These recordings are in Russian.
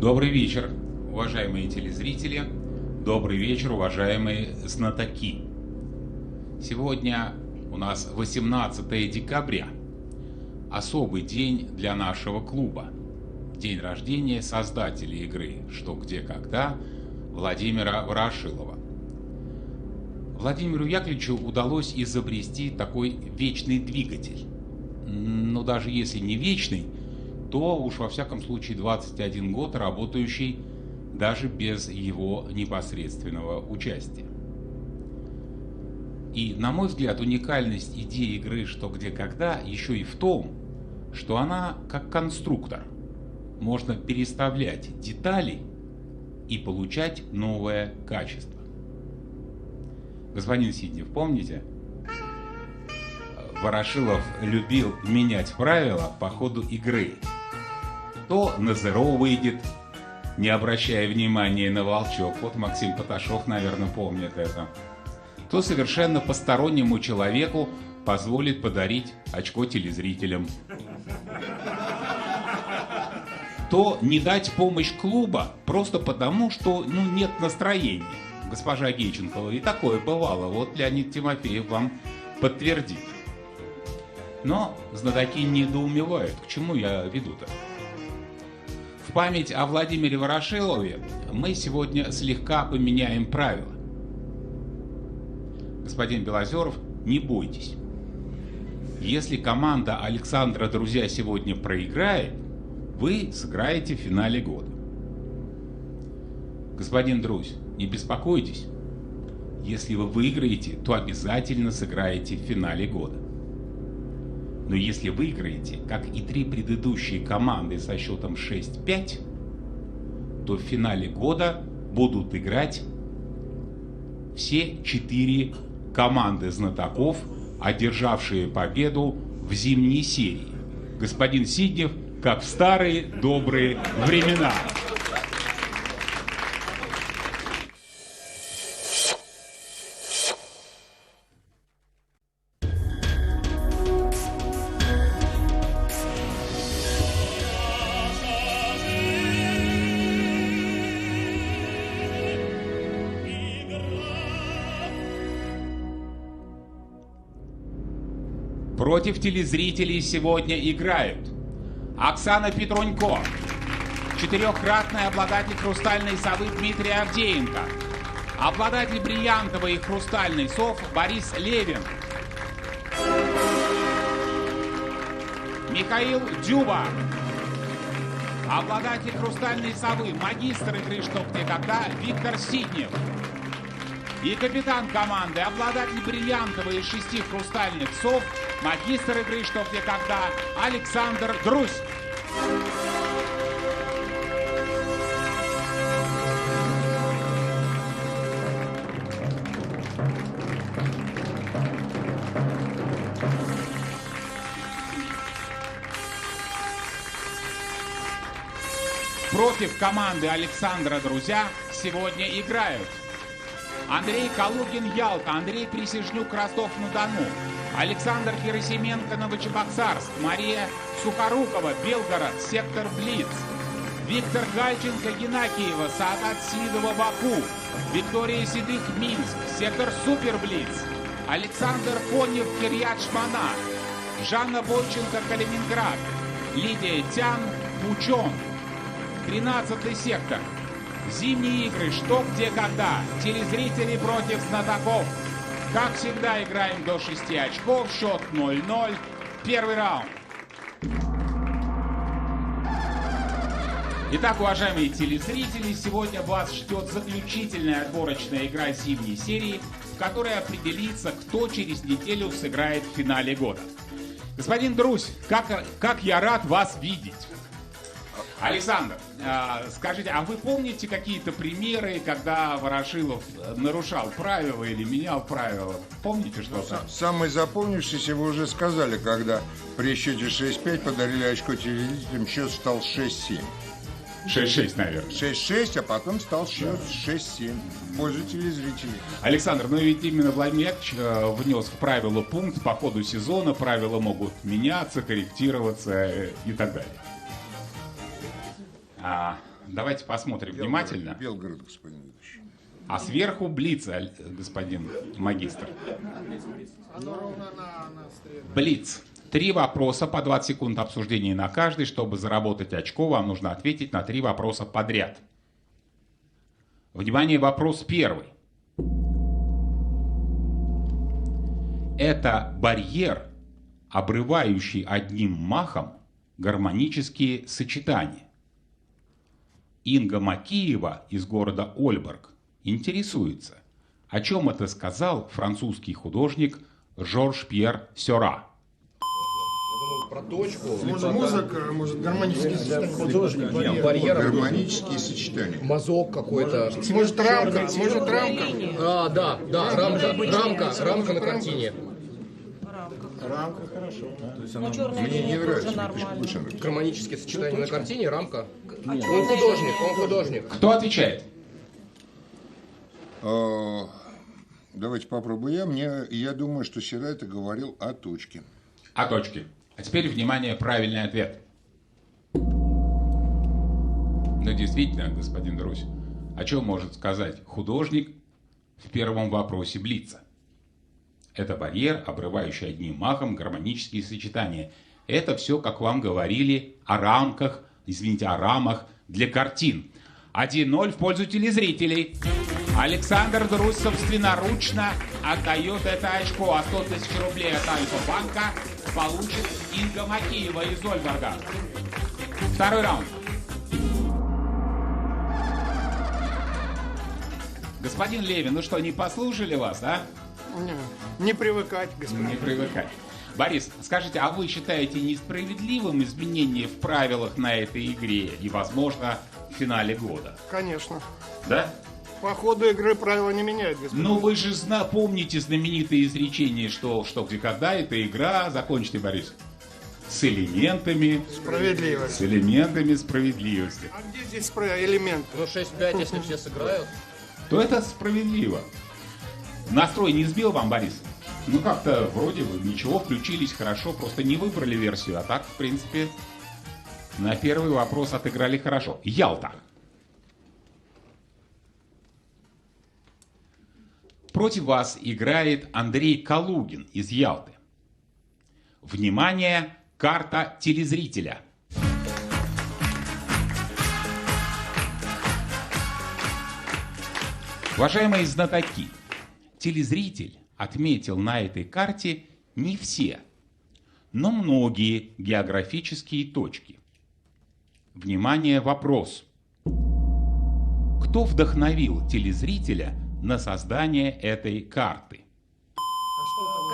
Добрый вечер, уважаемые телезрители. Добрый вечер, уважаемые знатоки. Сегодня у нас 18 декабря. Особый день для нашего клуба. День рождения создателя игры «Что, где, когда» Владимира Ворошилова. Владимиру Яковлевичу удалось изобрести такой вечный двигатель. Но даже если не вечный, то уж во всяком случае 21 год работающий даже без его непосредственного участия. И, на мой взгляд, уникальность идеи игры «Что, где, когда» еще и в том, что она как конструктор. Можно переставлять детали и получать новое качество. Господин Сиднев, помните? Ворошилов любил менять правила по ходу игры. То на зеро выйдет, не обращая внимания на волчок. Вот Максим Поташов, наверное, помнит это. То совершенно постороннему человеку позволит подарить очко телезрителям. То не дать помощь клуба просто потому, что нет настроения. Госпожа Гейченкова, и такое бывало. Вот Леонид Тимофеев вам подтвердит. Но знатоки недоумевают, к чему я веду-то. В память о Владимире Ворошилове мы сегодня слегка поменяем правила. Господин Белозеров, не бойтесь. Если команда Александра «Друзья» сегодня проиграет, вы сыграете в финале года. Господин Друзь, не беспокойтесь. Если вы выиграете, то обязательно сыграете в финале года. Но если выиграете, как и 3 предыдущие команды со счетом 6-5, то в финале года будут играть все 4 команды знатоков, одержавшие победу в зимней серии. Господин Сиднев, как в старые добрые времена. Против телезрителей сегодня играют Оксана Петрунько, 4-кратный обладатель «Хрустальной совы» Дмитрий Авдеенко, обладатель бриллиантовой и хрустальной сов Борис Левин, Михаил Дюба, обладатель «Хрустальной совы», магистр игры «Что, где, когда» Виктор Сиднев и капитан команды, обладатель бриллиантовой и 6 хрустальных сов, магистр игры «Что, где, когда» Александр Друзь. Против команды Александра Друзья сегодня играют Андрей Калугин Ялта, Андрей Присяжнюк Ростов-на-Дону, Александр Хиросименко Новочебоксарск, Мария Сухорукова Белгород, сектор Блиц, Виктор Гальченко Геннакиева, Саадат Сидова Баку, Виктория Седых Минск, сектор Супер Блиц, Александр Конев Кирьят Шмана, Жанна Бойченко Калининград, Лидия Тян Пучон, 13-й сектор. Зимние игры «Что, где, когда». Телезрители против знатоков. Как всегда, играем до 6 очков. Счет 0-0. Первый раунд. Итак, уважаемые телезрители, сегодня вас ждет заключительная отборочная игра зимней серии, в которой определится, кто через неделю сыграет в финале года. Господин Друзь, как я рад вас видеть. Александр, скажите, а вы помните какие-то примеры, когда Ворошилов нарушал правила или менял правила? Помните что-то? Самый запомнившийся вы уже сказали, когда при счете 6-5 подарили очко телезрителям, счет стал 6-7. 6-6, наверное. 6-6, а потом стал счет 6-7 в пользу телезрителей. Александр, ну ведь именно Владимир Яковлевич внес в правила пункт: по ходу сезона правила могут меняться, корректироваться и так далее. давайте посмотрим внимательно. Белгород, господин ведущий. А сверху блиц, господин магистр. Блиц. 3 вопроса по 20 секунд обсуждения на каждый. Чтобы заработать очко, вам нужно ответить на 3 вопроса подряд. Внимание, вопрос первый. Это барьер, обрывающий одним махом гармонические сочетания. Инга Макеева из города Ольборг интересуется, о чем это сказал французский художник Жорж Пьер Сёра. Про точку. Может, музыка, может, гармонический сочетание. Художник. Барьер. Гармонические сочетания. Мазок какой-то. Может, рамка, может, рамка. Да, рамка на картине. Рамка, хорошо. Мне не нравится, мне больше нравится. Гармонические сочетания на картине, рамка. Он художник. Кто отвечает? Давайте попробую я думаю, что Сера это говорил о точке. О точке. А теперь, внимание, правильный ответ. Ну, действительно, господин Друзь, о чем может сказать художник в первом вопросе Блица? Это барьер, обрывающий одним махом гармонические сочетания. Это все, как вам говорили, о рамках, о рамах для картин. 1-0 в пользу телезрителей. Александр Друзь собственноручно отдает это очко, а 100 тысяч рублей от Альфа-банка получит Инга Макеева из Ольборга. Второй раунд. Господин Левин, ну что, не послушали вас, а? Не привыкать, господин. Не привыкать. Борис, скажите, а вы считаете несправедливым изменение в правилах на этой игре и, возможно, в финале года? Конечно. Да? По ходу игры правила не меняют, господин. Ну вы же помните знаменитое изречение, что где когда эта игра, закончите, Борис, с элементами Справедливость. с элементами справедливости. А где здесь элемент? Ну 6-5, если все сыграют. То это справедливо. Настрой не сбил вам, Борис? Ну как-то вроде бы ничего, включились хорошо, просто не выбрали версию, а так, в принципе, на первый вопрос отыграли хорошо. Ялта. Против вас играет Андрей Калугин из Ялты. Внимание, карта телезрителя. Уважаемые знатоки, телезритель отметил на этой карте не все, но многие географические точки. Внимание, вопрос. Кто вдохновил телезрителя на создание этой карты?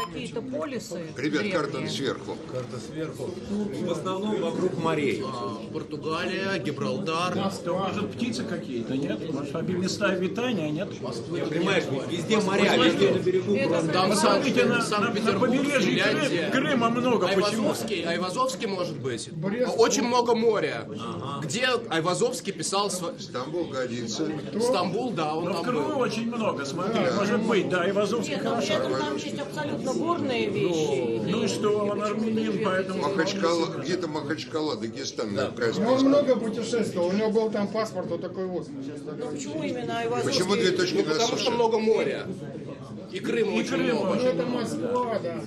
Какие-то полисы. Ребят, древние. карта сверху. Карта сверху. В основном вокруг морей. Португалия, Гибралтар. Может, птицы какие-то, нет? Может, места обитания, нет? Понимаешь, везде моря, везде на берегу. Там Смотрите, на Санкт-Петербург, побережье Финляндия. Крыма много. Почему? Айвазовский может быть. Очень много моря. Где Айвазовский писал... Стамбул годится. Стамбул, да, он Но в там Крыму был. очень много, смотри. Может быть, да, и Вазовский Нет, но при хорошо. этом там есть абсолютно горные вещи. Ну и что, он армянин, поэтому... Махачкала, где-то Махачкала, Дагестан, на Он Каспийском. много путешествовал, у него был там паспорт вот такой вот. Почему именно Айвазовский? Почему две точки Ну, на потому что суше? много моря. И Крыма очень много. Ну, это Москва, да.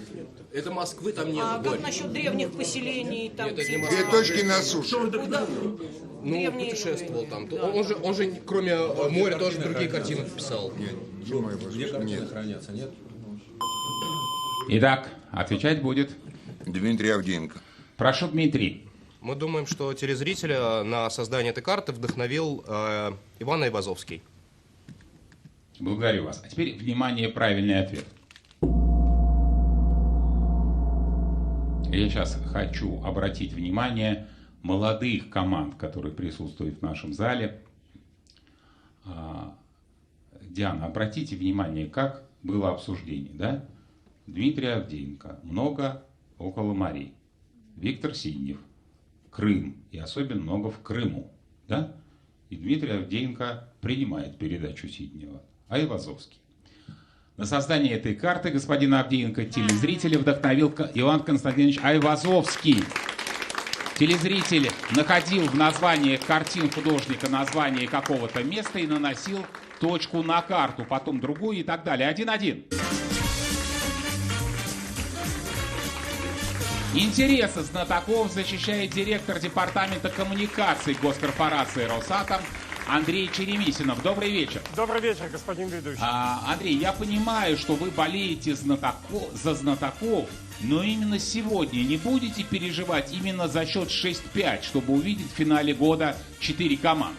Это Москвы там нет. А моря. как насчет древних поселений? Там Это не типа, Москва. Две точки на суше. куда? Ну, Древние- путешествовал там. Он же кроме моря тоже другие картины писал. Нет. Хранятся, нет? Итак, отвечать будет. Дмитрий Авдеенко. Прошу, Дмитрий. Мы думаем, что телезрителя на создание этой карты вдохновил Иван Айвазовский. Благодарю вас. А теперь, внимание, правильный ответ. Я сейчас хочу обратить внимание молодых команд, которые присутствуют в нашем зале. Диана, обратите внимание, как было обсуждение, да? Дмитрий Авдеенко, много около морей. Виктор Сиднев, Крым, и особенно много в Крыму, да? И Дмитрий Авдеенко принимает передачу Сиднева, а Айвазовский. На создание этой карты господина Авдеенко телезрителя вдохновил Иван Константинович Айвазовский. Телезритель находил в названии картин художника название какого-то места и наносил точку на карту, потом другую и так далее. 1-1. Интересы знатоков защищает директор департамента коммуникаций госкорпорации «Росатом» Андрей Черемисинов. Добрый вечер. Добрый вечер, господин ведущий. Андрей, я понимаю, что вы болеете за знатоков, но именно сегодня не будете переживать именно за счет 6-5, чтобы увидеть в финале года 4 команды.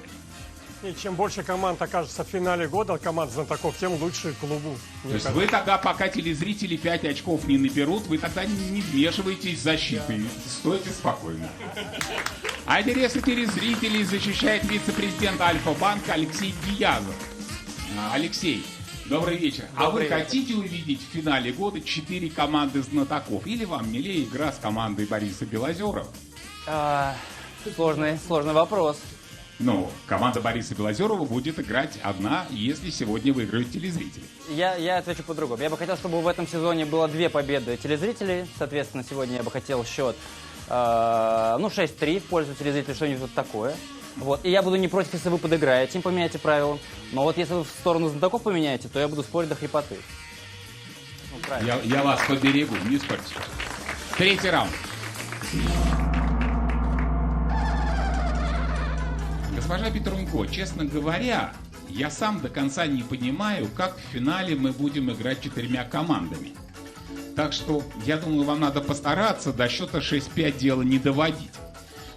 И чем больше команд окажется в финале года, команд знатоков, тем лучше клубу. То есть вы тогда, пока телезрители 5 очков не наберут, вы тогда не вмешиваетесь в защиту. Стойте спокойно. А интересы телезрителей защищает вице-президент Альфа-банка Алексей Гиязов. Алексей, добрый вечер. А вы хотите увидеть в финале года 4 команды знатоков? Или вам милее игра с командой Бориса Белозерова? Сложный вопрос. Ну, команда Бориса Белозерова будет играть одна, если сегодня выиграют телезрители. Я отвечу по-другому. Я бы хотел, чтобы в этом сезоне было 2 победы телезрителей. Соответственно, сегодня я бы хотел счет 6-3 в пользу телезрителей, что-нибудь вот такое. Вот. И я буду не против, если вы подыграете, им поменяете правила. Но вот если вы в сторону знатоков поменяете, то я буду спорить до хрипоты. Ну, я вас поберегу, не спорьте. 3-й раунд. Госпожа Петрунько, честно говоря, я сам до конца не понимаю, как в финале мы будем играть 4 командами. Так что, я думаю, вам надо постараться до счета 6-5 дело не доводить.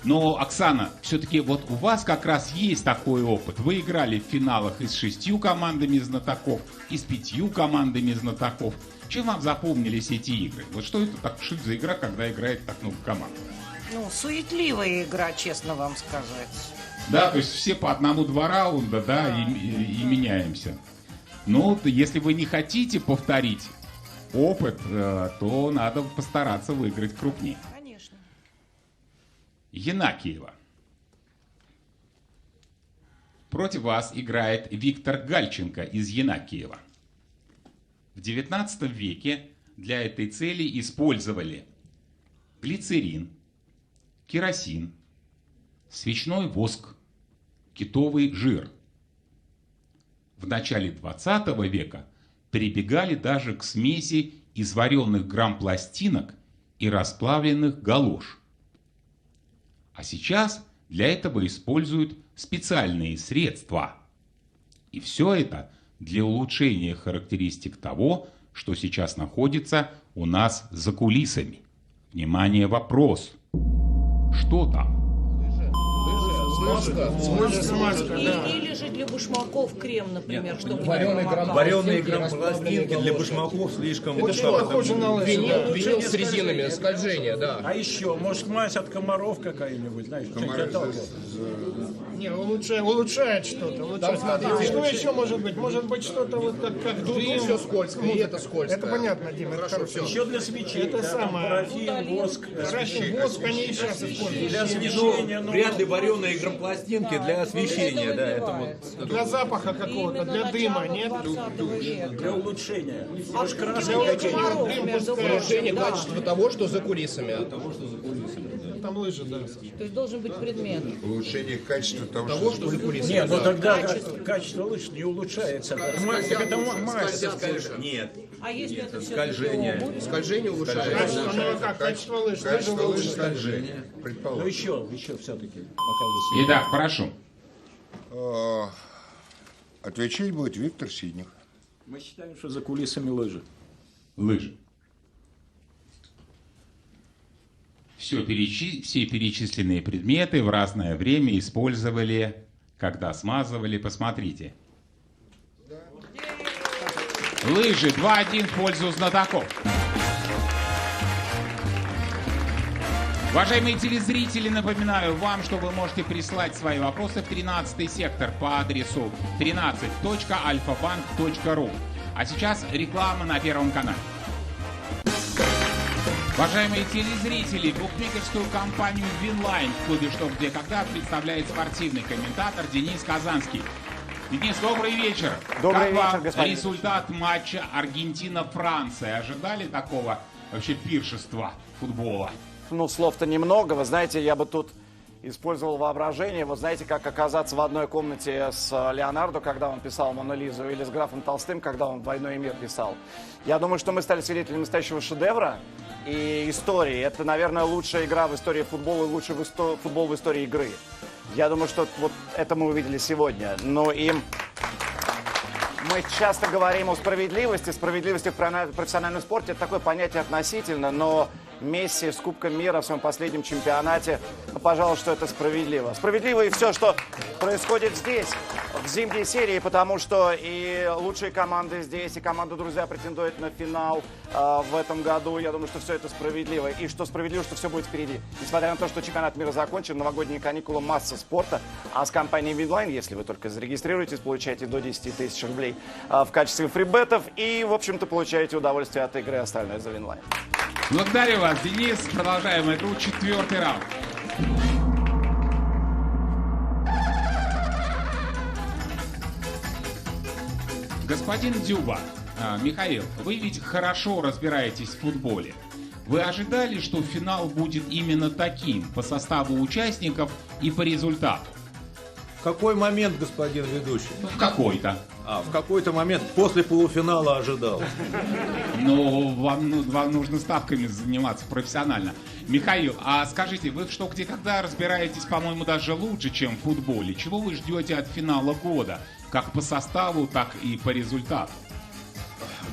Но, Оксана, все-таки вот у вас как раз есть такой опыт. Вы играли в финалах и с 6 командами знатоков, и с 5 командами знатоков. Чем вам запомнились эти игры? Вот что это так за игра, когда играет так много команд? Ну, суетливая игра, честно вам сказать. Да, то есть все по 1-2 раунда, да, и меняемся. Но если вы не хотите повторить опыт, то надо постараться выиграть крупнее. Конечно. Янакиева. Против вас играет Виктор Гальченко из Янакиева. В 19 веке для этой цели использовали глицерин, керосин, свечной воск, китовый жир. В начале 20 века прибегали даже к смеси из вареных грампластинок и расплавленных галош. А сейчас для этого используют специальные средства. И все это для улучшения характеристик того, что сейчас находится у нас за кулисами. Внимание, вопрос. Что там? Или же для башмаков крем, например, чтобы не промокал. Вареные грампластинки для башмаков слишком Похоже на лыжи. Винил с резинами, скольжение, да. А еще, может, мазь от комаров какая-нибудь, знаешь, Не, улучшает что-то. Улучшает. Что еще может быть? Может быть что-то вот как дуду. Здесь все скользко, и это скользко. Это понятно, Дима, это хорошо. еще для свечей. Это да, самое. Парафин, воск. Красный воск они и сейчас используют. Для освещения. Вряд ли вареные грампластинки для освещения, да, это вот. Для запаха какого-то, для дыма, нет? Для улучшения. Может, Улучшение качества того, что за кулисами. Там лыжи, да. То есть должен быть предмет. Улучшение качества того, Того, что за кулисами. Нет, ну тогда качество лыж не улучшается. Это мазь. Нет. А если это все Скольжение. Скольжение улучшает. Качество, ну как, качество лыж. качество лыжи лыж скольжения. Ну Предположим. еще все-таки. Итак, прошу. Отвечать будет Виктор Сидних. Мы считаем, что за кулисами лыжи. Лыжи. Все перечисленные предметы в разное время использовали, когда смазывали. Посмотрите. Лыжи 2-1 в пользу знатоков. Уважаемые телезрители, напоминаю вам, что вы можете прислать свои вопросы в 13-й сектор по адресу 13.alfabank.ru. А сейчас реклама на Первом канале. Уважаемые телезрители, букмекерскую компанию «Винлайн» в клубе «Что, где, когда» представляет спортивный комментатор Денис Казанский. Денис, добрый вечер. Добрый как вечер, вам господин. результат матча Аргентина-Франция? Ожидали такого вообще пиршества футбола? слов-то немного. Вы знаете, я бы тут использовал воображение. Вот знаете, как оказаться в одной комнате с Леонардо, когда он писал «Мону Лизу», или с графом Толстым, когда он «Войну и мир» писал. Я думаю, что мы стали свидетелями настоящего шедевра и истории. Это, наверное, лучшая игра в истории футбола и лучший футбол в истории игры. Я думаю, что вот это мы увидели сегодня. Ну и мы часто говорим о справедливости. Справедливости в профессиональном спорте – это такое понятие относительно, но Месси с Кубком мира в своем последнем чемпионате, ну, пожалуй, что это справедливо. Справедливо и все, что происходит здесь, в зимней серии, потому что и лучшие команды здесь, и команда «Друзья» претендует на финал в этом году. Я думаю, что все это справедливо. И что справедливо, что все будет впереди. Несмотря на то, что чемпионат мира закончен, новогодние каникулы, масса спорта. А с компанией Winline, если вы только зарегистрируетесь, получаете до 10 тысяч рублей в качестве фрибетов. И, в общем-то, получаете удовольствие от игры, остальное за Winline. Благодарю вас, Денис. Продолжаем игру. 4-й раунд. Господин Дзюба, Михаил, вы ведь хорошо разбираетесь в футболе. Вы ожидали, что финал будет именно таким по составу участников и по результату? В какой момент, господин ведущий? В какой-то. В какой-то момент после полуфинала ожидал. Но вам нужно ставками заниматься профессионально. Михаил, а скажите, вы в «Что, где, когда» разбираетесь, по-моему, даже лучше, чем в футболе. Чего вы ждете от финала года? Как по составу, так и по результату.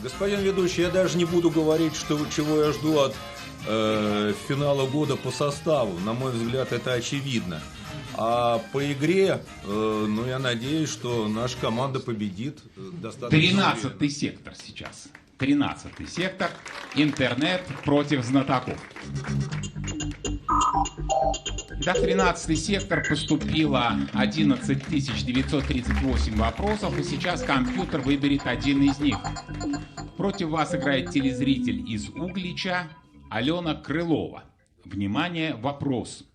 Господин ведущий, я даже не буду говорить, чего я жду от финала года по составу. На мой взгляд, это очевидно. А по игре, я надеюсь, что наша команда победит достаточно. 13-й сектор сейчас. 13-й сектор. Интернет против знатоков. Итак, 13-й сектор поступило 11 938 вопросов, и сейчас компьютер выберет один из них. Против вас играет телезритель из Углича Алена Крылова. Внимание, вопрос.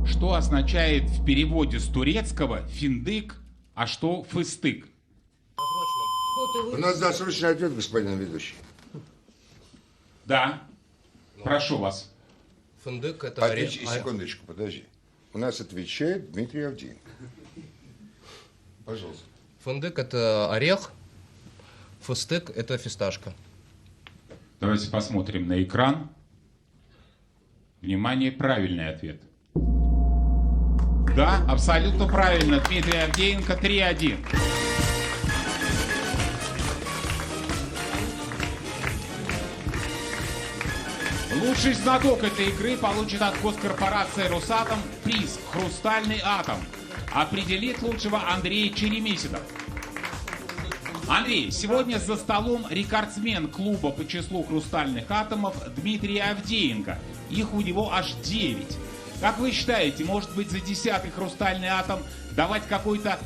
Что означает в переводе с турецкого финдык, а что фыстык? У нас досрочный ответ, господин ведущий. Да. Прошу вас. Финдык это Секундочку, подожди. У нас отвечает Дмитрий Авдеенко. Пожалуйста. Финдык это орех, фыстык это фисташка. Давайте посмотрим на экран. Внимание, правильный ответ. Да, абсолютно правильно. Дмитрий Авдеенко, 3-1. Лучший знаток этой игры получит от госкорпорации «Росатом» приз «Хрустальный атом». Определит лучшего Андрей Черемисидов. Андрей, сегодня за столом рекордсмен клуба по числу хрустальных атомов Дмитрий Авдеенко. Их у него аж 9. Как вы считаете, может быть, за 10-й хрустальный атом давать какой-то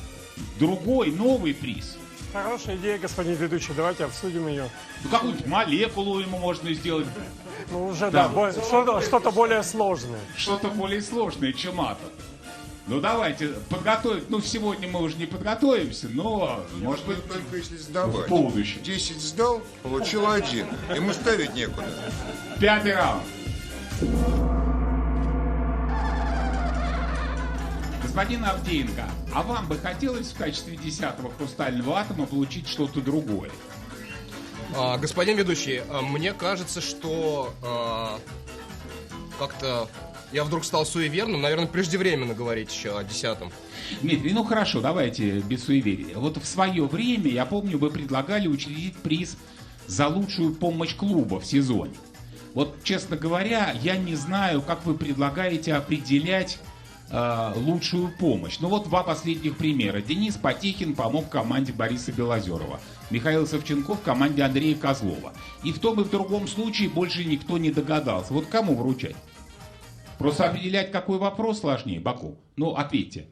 другой, новый приз? Хорошая идея, господин ведущий. Давайте обсудим ее. Ну, какую-нибудь молекулу ему можно сделать. Ну, уже, да, что-то более сложное. Что-то более сложное, чем атом. Ну, давайте подготовить. Ну, сегодня мы уже не подготовимся, но, может быть, только если сдавать. В будущем. 10 сдал, получил 1. Ему ставить некуда. 5-й раунд. Господин Авдеенко, а вам бы хотелось в качестве 10-го хрустального атома получить что-то другое? Господин ведущий, мне кажется, что как-то я вдруг стал суеверным. Наверное, преждевременно говорить еще о 10-м. Дмитрий, ну хорошо, давайте без суеверия. Вот в свое время, я помню, вы предлагали учредить приз за лучшую помощь клуба в сезоне. Вот, честно говоря, я не знаю, как вы предлагаете определять лучшую помощь. Ну вот два последних примера. Денис Потехин помог команде Бориса Белозерова. Михаил Савченков команде Андрея Козлова. И в том и в другом случае больше никто не догадался. Вот кому вручать? Просто определять, какой вопрос сложнее, Баку? Ну, ответьте.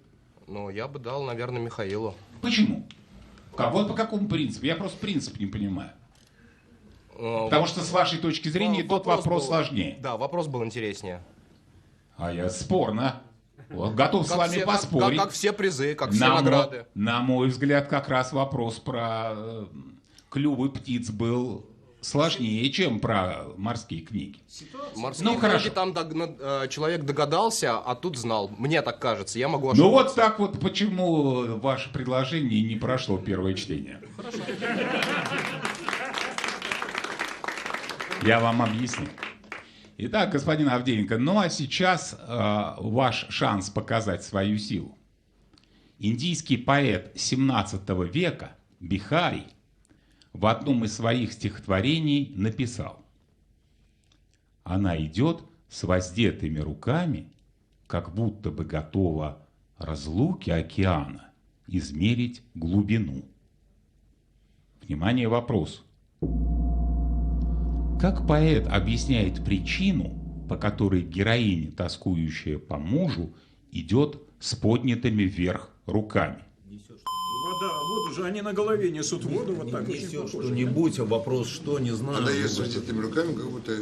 Ну, я бы дал, наверное, Михаилу. Почему? Вот по какому принципу? Я просто принцип не понимаю. Потому что с вашей точки зрения тот вопрос сложнее. Да, вопрос был интереснее. А я спорно. Вот, готов с вами поспорить. Как все призы, как все награды. На мой взгляд, как раз вопрос про клювы птиц был сложнее, чем про морские книги. Морские Ну, книги хорошо. там человек догадался, а тут знал. Мне так кажется, я могу ошибаться. Ну вот так вот, почему ваше предложение не прошло первое чтение. Я вам объясню. Итак, господин Авдеенко, ну а сейчас ваш шанс показать свою силу. Индийский поэт 17 века Бихари в одном из своих стихотворений написал: «Она идет с воздетыми руками, как будто бы готова разлуки океана измерить глубину». Внимание, вопрос. Как поэт объясняет причину, по которой героиня, тоскующая по мужу, идет с поднятыми вверх руками? Вода, воду же они на голове несут воду вот так. Что-нибудь, а вопрос что, не знаю. Она есть с этими руками, как будто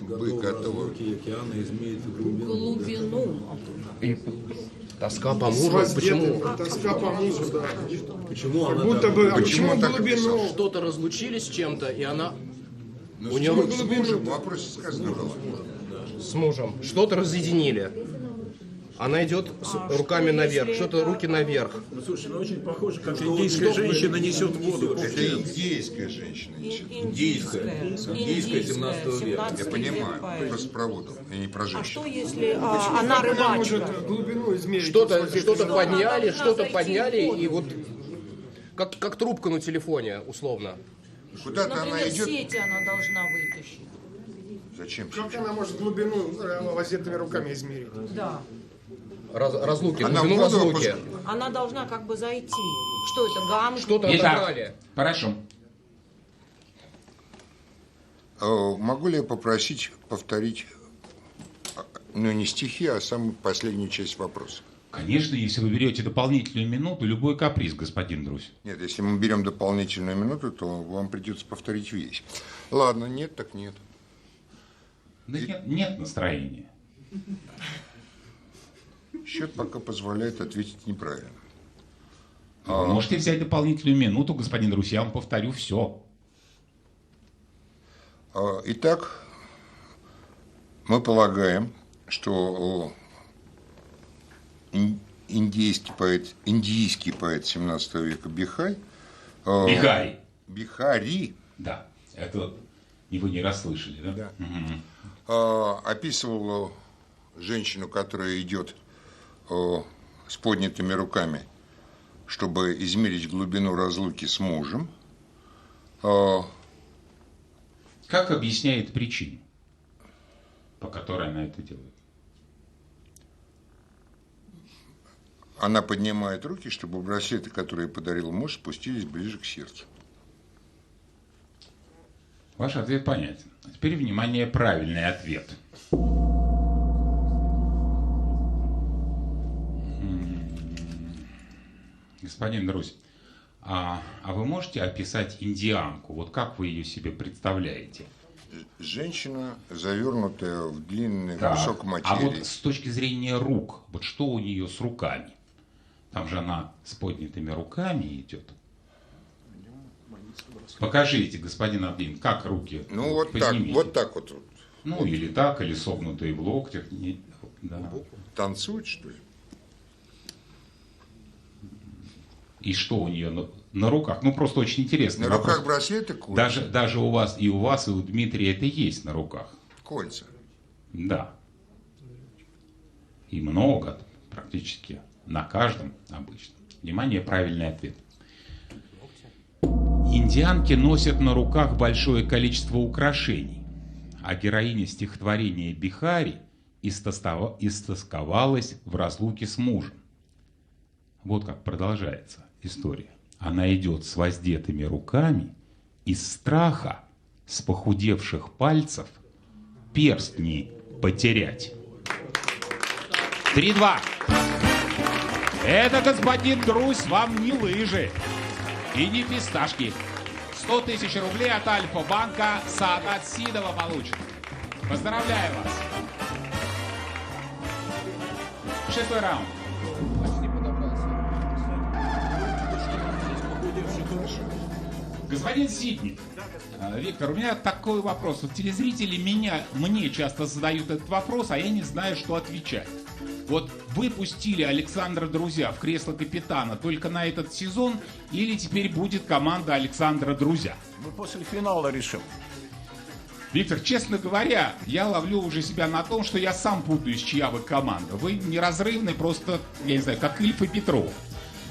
бы готова. Океана измерить глубину. Глубину. Тоска по мужу. Почему? Тоска по мужу, да. Почему Как она будто так? бы, а Почему почему он так глубину? Что-то разлучились с чем-то, и она Ну, У с него- с мужем в вопросе сказано было. с мужем что-то разъединили. Она идет с руками наверх, что-то руки наверх. Ну, слушай, ну очень похоже, как индийская женщина несет воду. Это индейская женщина. Индийская 17 века. Я понимаю, просто про воду, и не про А что женщину. если она Она рыбачка? может глубину измерить. Что-то Что подняли, она что-то должна зайти подняли, в воду? и вот как трубка на телефоне, условно. Куда-то она Например, идет. сети она должна вытащить. Зачем? Как она может глубину воздетыми руками измерить? Да. Разлуки, Она глубину воду разлуки. опускает. Она должна как бы зайти. Что это, ганг? Что-то Итак, отобрали. хорошо. Могу ли я попросить повторить, ну не стихи, а самую последнюю часть вопроса? Конечно, если вы берете дополнительную минуту, любой каприз, господин Друзь. Нет, если мы берем дополнительную минуту, то вам придется повторить весь. Ладно, нет, так нет. Да нет настроения. Счет пока позволяет ответить неправильно. Вы можете взять дополнительную минуту, господин Друзь, я вам повторю все. Итак, мы полагаем, что индийский поэт 17 века Бихари, Да, это вы не расслышали, да? Да. Мгм. описывал женщину, которая идет с поднятыми руками, чтобы измерить глубину разлуки с мужем. Как объясняет причину, по которой она это делает? Она поднимает руки, чтобы браслеты, которые подарил муж, спустились ближе к сердцу. Ваш ответ понятен. А теперь, внимание, правильный ответ. Господин Друзь, а вы можете описать индианку? Вот как вы ее себе представляете? Женщина, завернутая в длинный Так, кусок а материи. вот с точки зрения рук, вот что у нее с руками? Там же она с поднятыми руками идет. Покажите, господин Авдеин, как руки Ну вот так, поднимите. вот так вот. Ну или так, или согнутые в локтях. Да. Танцует, что ли? И что у нее на руках? Ну просто очень интересно. На руках браслеты, кольца. Даже у вас, и у Дмитрия это есть на руках. Кольца. Да. И много, практически на каждом обычно. Внимание, правильный ответ. Индианки носят на руках большое количество украшений, а героиня стихотворения Бихари истосковалась в разлуке с мужем. Вот как продолжается история. Она идет с воздетыми руками, из страха с похудевших пальцев перстни потерять. 3-2. Это, господин Друзь, вам не лыжи и не фисташки. 100 тысяч рублей от Альфа-банка Саадат Сидова получит. Поздравляю вас. 6-й раунд. Господин Сидни, Виктор, у меня такой вопрос. Вот телезрители мне часто задают этот вопрос, а я не знаю, что отвечать. Вот вы пустили Александра Друзя в кресло капитана только на этот сезон, или теперь будет команда Александра Друзя? Мы после финала решим. Виктор, честно говоря, я ловлю уже себя на том, что я сам путаюсь, чья вы команда. Вы неразрывны просто, я не знаю, как Ильф и Петров.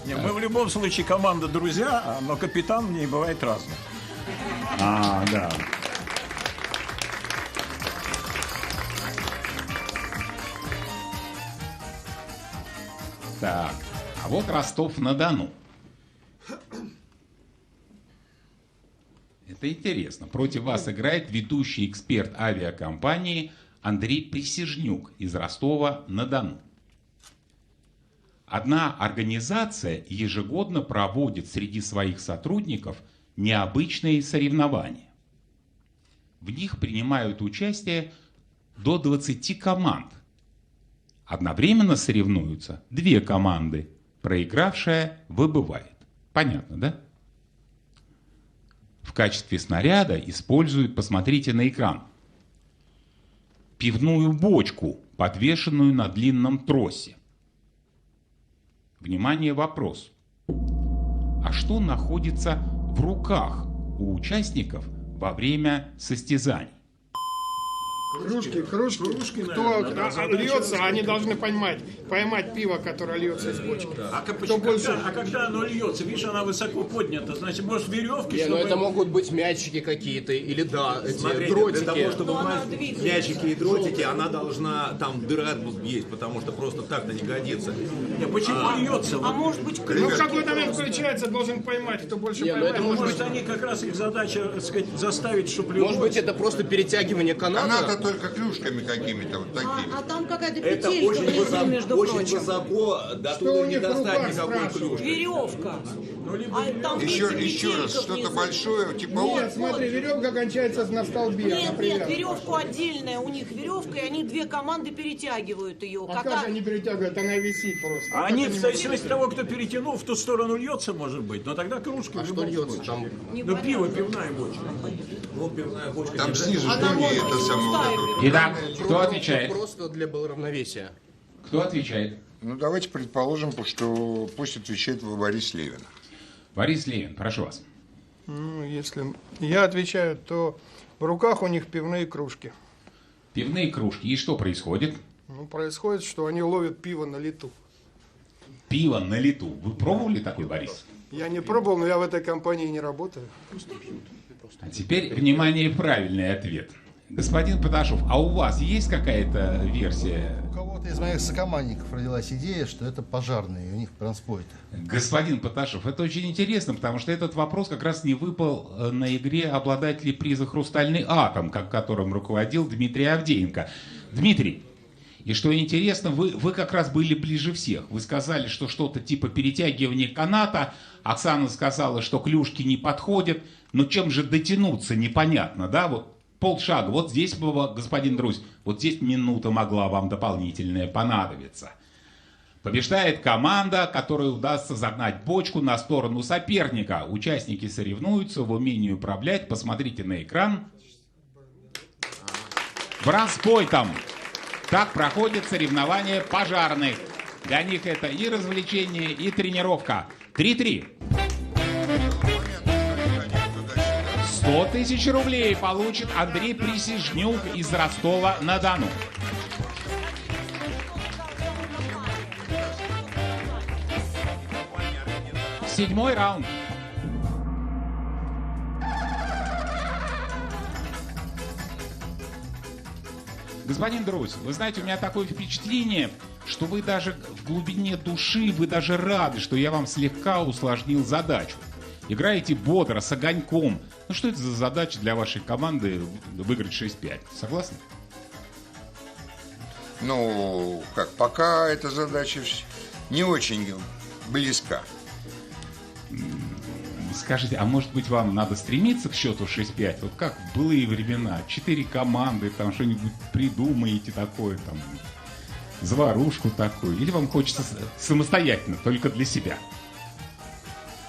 Не, мы в любом случае команда друзья, но капитан в ней бывает разный. Да. Так, а вот Ростов-на-Дону. Это интересно. Против вас играет ведущий эксперт авиакомпании Андрей Присяжнюк из Ростова-на-Дону. Одна организация ежегодно проводит среди своих сотрудников необычные соревнования. В них принимают участие до 20 команд. Одновременно соревнуются 2 команды. Проигравшая выбывает. Понятно, да? В качестве снаряда используют, посмотрите на экран, пивную бочку, подвешенную на длинном тросе. Внимание, вопрос. А что находится в руках у участников во время состязаний? Кружки. Кто льется, они должны поймать пиво, которое льется из бочки. Когда оно льется, видишь, она высоко поднята, значит, может, веревки, Не, ну это могут быть мячики какие-то, или эти Смотрите, дротики. для того, чтобы мячики и дротики, она должна, там дыра есть, потому что просто так-то не годится. Почему льется? А может быть, Ну, в какой-то момент включается, должен поймать, кто больше поймает. Может быть, они как раз их задача, так сказать, заставить, чтобы льется. Может быть, это просто перетягивание каната? Только клюшками какими-то вот такими. А там какая-то Это петелька внизу, между очень прочим. высоко, до Что у туда не них в достать руках, никакой спрашиваю? клюшки. Веревка. А там Еще петелька раз, что-то внизу. большое, типа Нет, смотри, веревка кончается на столбе. она Нет, привязана. веревку отдельная, у них веревка, и они 2 команды перетягивают ее. А как они перетягивают? Она висит просто. А Как они, в могут? зависимости от того, кто перетянул, в ту сторону льется, может быть, но тогда кружка в любом случае. Там Ну, пиво, пивная бочка. Ну, пивная бочка. Там снизу Она тоже может это быть самое вот пустая. это. Итак, кто отвечает? просто для равновесия. Кто отвечает? Ну, давайте предположим, что пусть отвечает Борис Левин. Борис Левин, прошу вас. Ну, если я отвечаю, то в руках у них пивные кружки. Пивные кружки. И что происходит? Ну, происходит, что они ловят пиво на лету. Пиво на лету. Вы пробовали такой, Борис? Я не пробовал, но я в этой компании не работаю. А теперь, внимание, правильный ответ. Господин Поташов, а у вас есть какая-то версия? У кого-то из моих сокомандников родилась идея, что это пожарные, у них бронспойты. Господин Поташев, это очень интересно, потому что этот вопрос как раз не выпал на игре обладателей приза «Хрустальный атом», которым руководил Дмитрий Авдеенко. Дмитрий, и что интересно, вы как раз были ближе всех. Вы сказали, что что-то типа перетягивания каната, Оксана сказала, что клюшки не подходят, но чем же дотянуться, непонятно, да? Вот полшага, вот здесь, господин Друзь, вот здесь минута могла вам дополнительная понадобиться. Побеждает команда, которой удастся загнать бочку на сторону соперника. Участники соревнуются в умении управлять. Посмотрите на экран. Бронспойтом. Так проходит соревнование пожарных. Для них это и развлечение, и тренировка. 3-3. 100 тысяч рублей получит Андрей Присяжнюк из Ростова-на-Дону. Седьмой раунд. Господин Друзь, вы знаете, у меня такое впечатление, что вы даже в глубине души, вы даже рады, что я вам слегка усложнил задачу. Играете бодро, с огоньком. Ну что это за задача для вашей команды выиграть 6-5? Согласны? Ну, как, пока эта задача не очень близка. Скажите, а может быть вам надо стремиться к счету 6-5? Вот как в былые времена, 4 команды, там что-нибудь придумаете такое, там, заварушку такую? Или вам хочется самостоятельно, только для себя?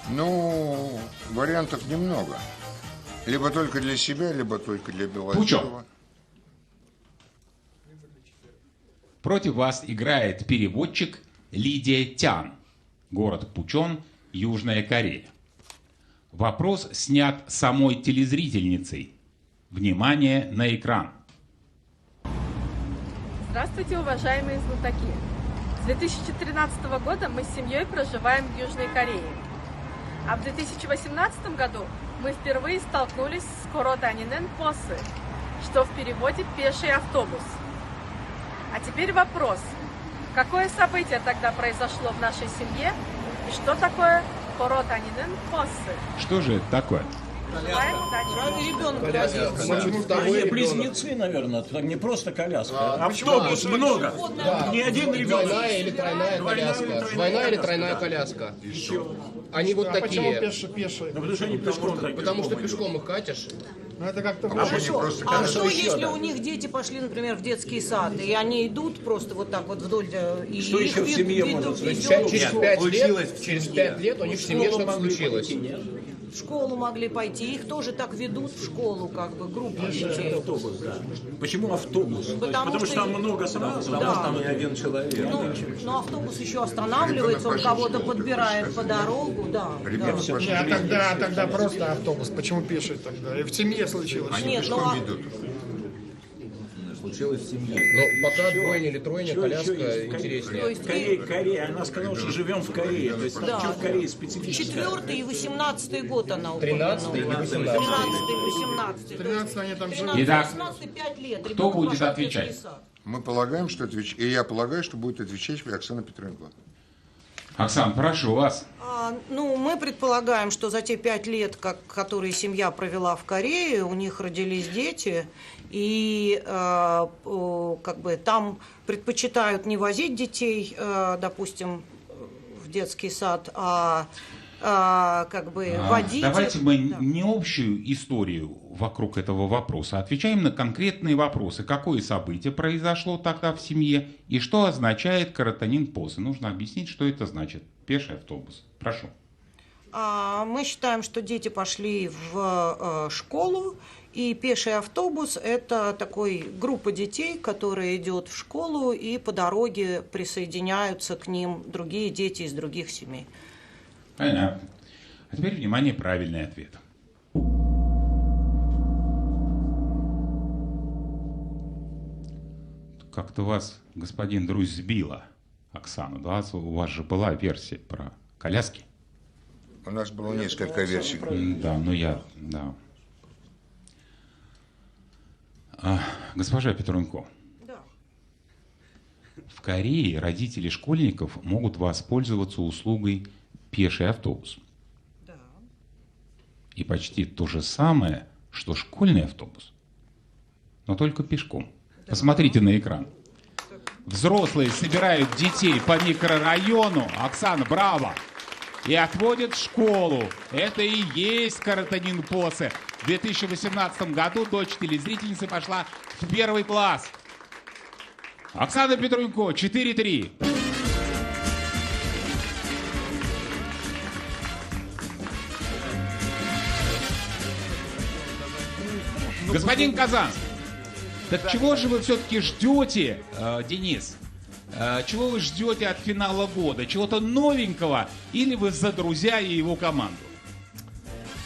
Ну, вариантов немного. Либо только для себя, либо только для Пучок. Белозерова. Против вас играет переводчик Лидия Тян, город Пучон, Южная Корея. Вопрос снят самой телезрительницей. Внимание на экран. Здравствуйте, уважаемые знатоки! С 2013 года мы с семьей проживаем в Южной Корее. А в 2018 году мы впервые столкнулись с Коротанинен Посы, что в переводе «пеший автобус». А теперь вопрос. Какое событие тогда произошло в нашей семье и что такое Коротанинен Посы? Что же это такое? Близнецы, наверное, это не просто коляска. Автобус много. Не один ребенок. Двойная или тройная коляска. Двойная или тройная коляска. Они вот такие. Почему пешие? Ну, потому что они пешком. Потому что пешком их катишь. Ну, это как-то... А что, если у них дети пошли, например, в детский сад, и они идут просто вот так вот вдоль... И что еще в семье может случиться? Через 5 лет у них в семье что-то случилось. В школу могли пойти, их тоже так ведут в школу, как бы, группу детей. Автобус, да. Почему автобус? Потому что там много сразу, потому что там не один человек. Ну, автобус еще останавливается, он кого-то подбирает по дорогу, да. А тогда просто автобус. Почему пеший тогда? И в семье случилось. Они пешком ведут. Случилось в семье. Но пока двойня или тройня коляска интереснее. Корея, она сказала, что живем в Корее. То есть что в Корее специфическое. 4-й и 18-й год она упомянула. 13-й и 18-й. 13-й, 18-й. 13 они там жили. Итак, 5 лет. кто будет отвечать? Мы полагаем, что отвечать, и я полагаю, что будет отвечать Оксана Петренко. Оксана, прошу вас. Ну, мы предполагаем, что за те 5 лет, которые семья провела в Корее, у них родились дети, и как бы там предпочитают не возить детей, допустим, в детский сад, а как бы водить. Давайте мы не общую историю вокруг этого вопроса, отвечаем на конкретные вопросы. Какое событие произошло тогда в семье и что означает Коротанин Посы? Нужно объяснить, что это значит. Пеший автобус. Прошу. Мы считаем, что дети пошли в школу, и пеший автобус – это такой группа детей, которая идет в школу, и по дороге присоединяются к ним другие дети из других семей. Понятно. А теперь, внимание, правильный ответ. Как-то вас, господин Друзь, сбила, Оксана. Да? У вас же была версия про коляски. У нас было несколько версий. Да, да. Госпожа Петрунко. Да. В Корее родители школьников могут воспользоваться услугой пеший автобус. Да. И почти то же самое, что школьный автобус, но только пешком. Да. Посмотрите на экран. Взрослые собирают детей по микрорайону, Оксана, браво, и отводят в школу. Это и есть Коротанин Посы. В 2018 году дочь телезрительницы пошла в 1 класс. Оксана Петрунько, 4-3. Господин Казанский, так чего же вы все-таки ждете, Денис? Чего вы ждете от финала года? Чего-то новенького? Или вы за Друзья и его команду?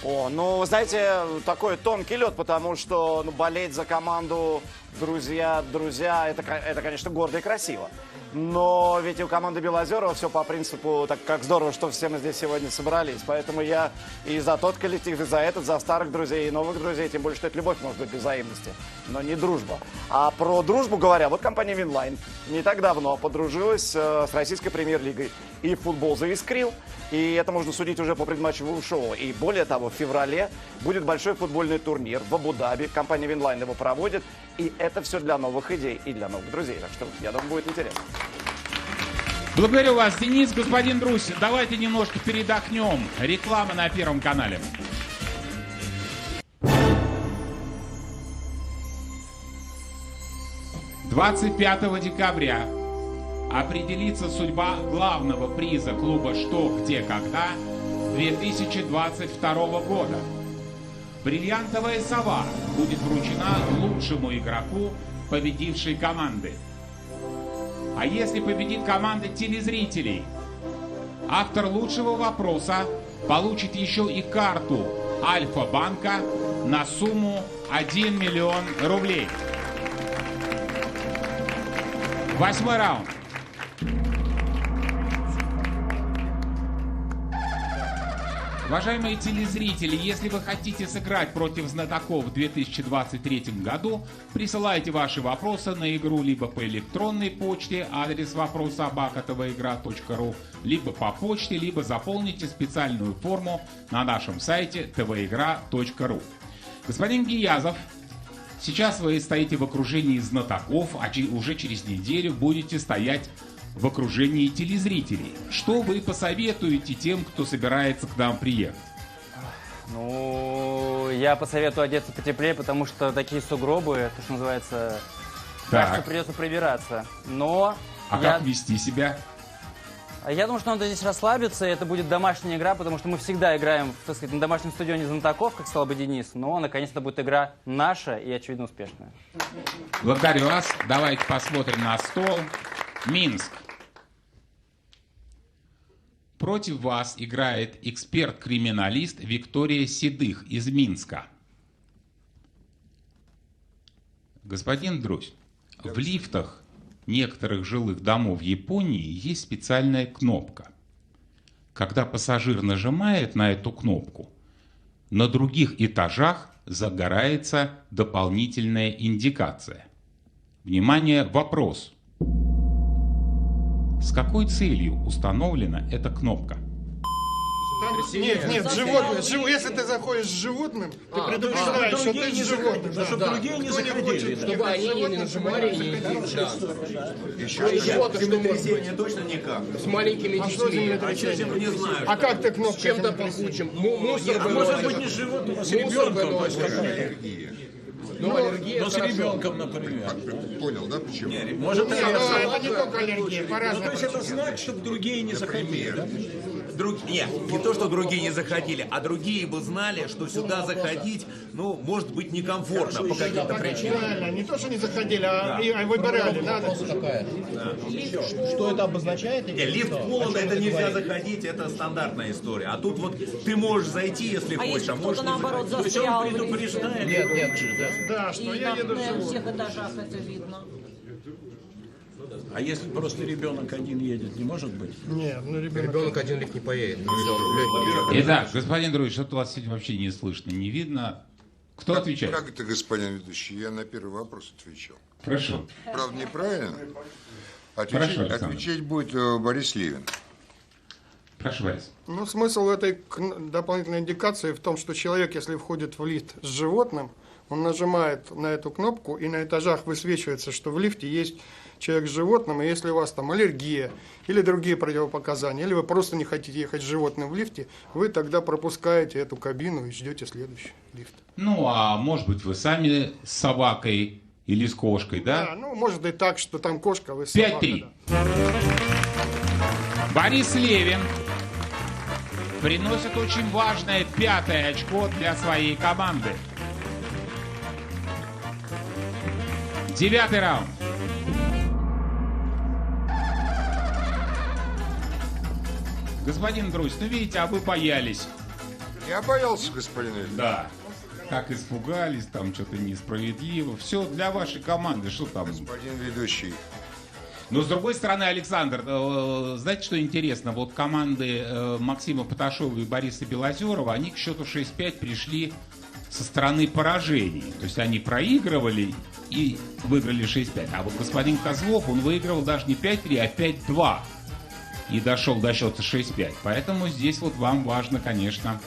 Ну, знаете, такой тонкий лед, потому что болеть за команду друзья, это, конечно, гордо и красиво. Но ведь у команды Белозерова все по принципу, так как здорово, что все мы здесь сегодня собрались. Поэтому я и за тот коллектив, и за этот, за старых друзей и новых друзей. Тем более, что это любовь может быть без взаимности, но не дружба. А про дружбу говоря, вот компания Винлайн не так давно подружилась с российской премьер-лигой. И футбол заискрил, и это можно судить уже по предматчевому шоу. И более того, в феврале будет большой футбольный турнир в Абу-Даби. Компания Винлайн его проводит. И это все для новых идей и для новых друзей. Так что, я думаю, будет интересно. Благодарю вас, Денис. Господин Друзь, давайте немножко передохнем. Реклама на Первом канале. «25 декабря определится судьба главного приза клуба «Что, где, когда» 2022 года. Бриллиантовая сова будет вручена лучшему игроку победившей команды. А если победит команда телезрителей, автор лучшего вопроса получит еще и карту Альфа-банка на сумму 1 миллион рублей. 8-й раунд. Уважаемые телезрители, если вы хотите сыграть против знатоков в 2023 году, присылайте ваши вопросы на игру либо по электронной почте, адрес вопрос@tvigra.ru, либо по почте, либо заполните специальную форму на нашем сайте tvigra.ru. Господин Гиязов, сейчас вы стоите в окружении знатоков, а уже через неделю будете стоять в окружении телезрителей. Что вы посоветуете тем, кто собирается к нам приехать? Ну, я посоветую одеться потеплее, потому что такие сугробы, то, что называется, кажется, придется прибираться. Но как вести себя? Я думаю, что надо здесь расслабиться, и это будет домашняя игра, потому что мы всегда играем, так сказать, на домашнем стадионе знатоков, как сказал бы Денис, но наконец-то будет игра наша и, очевидно, успешная. Благодарю вас. Давайте посмотрим на стол. Минск. Против вас играет эксперт-криминалист Виктория Седых из Минска. Господин Друзь, в лифтах некоторых жилых домов Японии есть специальная кнопка. Когда пассажир нажимает на эту кнопку, на других этажах загорается дополнительная индикация. Внимание, вопрос. С какой целью установлена эта кнопка? Нет, животное. Если ты заходишь с животным, ты предупреждаешь, что ты с животным. Чтобы другие не заходили. Чтобы они не нажимали, не Еще землетрясение точно никак. С маленькими детьми. Не знаю. А как ты кнопку? С чем-то пахучим. Мусор. Может быть, не с животным, а с ребенком. Ну, аллергия, но с ребенком, например. Понял, да, почему? Может, это не только аллергия, по-разному. то есть это знак, чтобы другие не заходили, да? Нет, не то, что другие не заходили, а другие бы знали, что сюда заходить, ну, может быть, некомфортно по каким-то причинам. Правильно, не то, что не заходили, а выбирали. Надо. Что это обозначает? Нет, лифт полон, это нельзя заходить, это стандартная история. А тут вот ты можешь зайти, если хочешь, а можешь не наоборот заходить. застрял? Нет, Да, что я еду с на животным. всех этажах это видно. А если просто ребенок один едет, не может быть? Нет, ну ребенок один лифт не поедет. Итак, господин Друзь, что-то вас сегодня вообще не слышно, не видно. Кто отвечает? Как это, господин ведущий? Я на первый вопрос отвечал. Прошу. Правда, неправильно? Прошу, Александр. Отвечать будет Борис Левин. Прошу, Борис. Ну, смысл этой дополнительной индикации в том, что человек, если входит в лифт с животным, он нажимает на эту кнопку, и на этажах высвечивается, что в лифте есть человек с животным, и если у вас там аллергия или другие противопоказания, или вы просто не хотите ехать с животным в лифте, вы тогда пропускаете эту кабину и ждете следующий лифт. Ну, а может быть, вы сами с собакой или с кошкой, да? Да, ну, может и так, что там кошка, вы собака. 5-3. Борис Левин приносит очень важное 5-е очко для своей команды. 9-й раунд. Господин Друзь, ну видите, а вы боялись. Я боялся, господин Левин. Да. Как испугались, там что-то несправедливо. Все для вашей команды, что там? Господин ведущий. Но с другой стороны, Александр, знаете, что интересно? Вот команды Максима Поташова и Бориса Белозерова, они к счету 6-5 пришли со стороны поражений. То есть они проигрывали и выиграли 6-5. А вот господин Козлов, он выигрывал даже не 5-3, а 5-2. И дошел до счета 6-5. Поэтому здесь вот вам важно, конечно,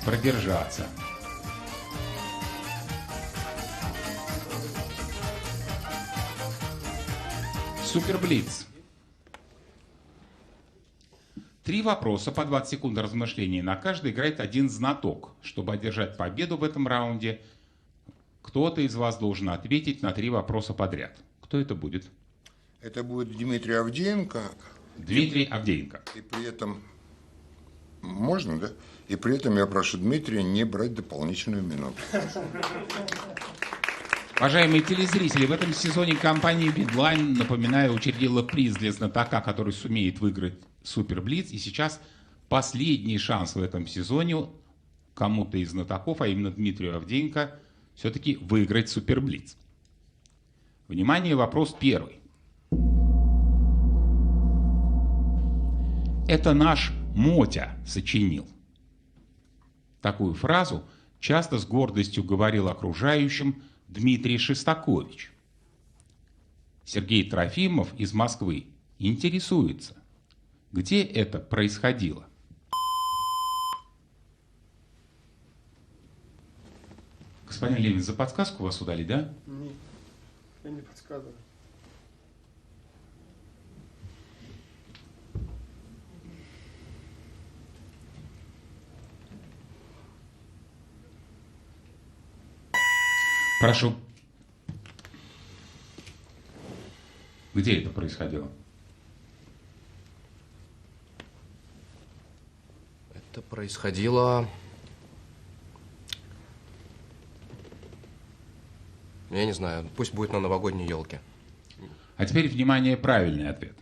продержаться. Суперблиц. 3 вопроса по 20 секунд размышлений. На каждый играет один знаток. Чтобы одержать победу в этом раунде, кто-то из вас должен ответить на 3 вопроса подряд. Кто это будет? Это будет Дмитрий Авдеенко. Дмитрий Авдеенко. И при этом Можно, да? И при этом я прошу Дмитрия не брать дополнительную минуту. Уважаемые телезрители, в этом сезоне компания Beeline, напоминаю, учредила приз для знатока, который сумеет выиграть Суперблиц. И сейчас последний шанс в этом сезоне кому-то из знатоков, а именно Дмитрию Авдеенко, все-таки выиграть Суперблиц. Внимание, вопрос первый. Это наш Мотя сочинил. Такую фразу часто с гордостью говорил окружающим Дмитрий Шестакович. Сергей Трофимов из Москвы интересуется, где это происходило. Господин Левин, за подсказку вас удали, да? Нет, я не подсказываю. Прошу. Где это происходило? Это происходило... Я не знаю, пусть будет на новогодней елке. А теперь, внимание, правильный ответ.